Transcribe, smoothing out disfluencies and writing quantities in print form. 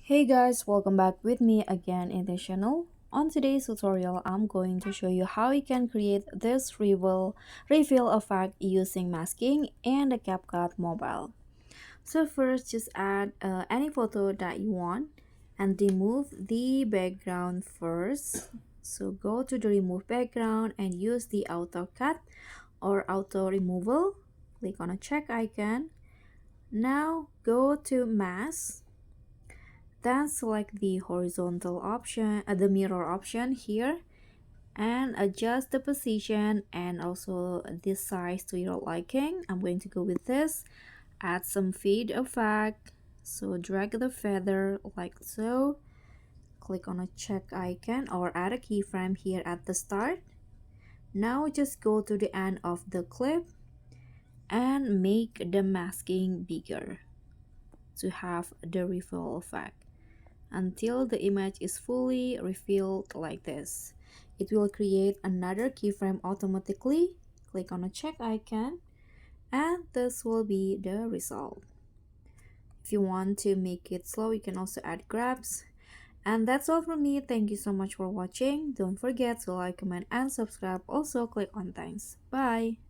Hey guys, welcome back with me again in the channel. On today's tutorial, I'm going to show you how you can create this reveal effect using masking and the CapCut Mobile. So first, just add any photo that you want and remove the background first. So go to the remove background and use the auto cut or auto removal. Click on a check icon. Now go to mask, then select the horizontal option, the mirror option here, and adjust the position and also the size to your liking. I'm going to go with this. Add some fade effect. So drag the feather like so. Click on a check icon or add a keyframe here at the start. Now just go to the end of the clip and make the masking bigger to have the refill effect until the image is fully refilled like this. It will create another keyframe automatically. Click on a check icon and this will be the result. If you want to make it slow, you can also add grabs. And that's all from me. Thank you so much for watching. Don't forget to like, comment, and subscribe. Also click on thanks. Bye.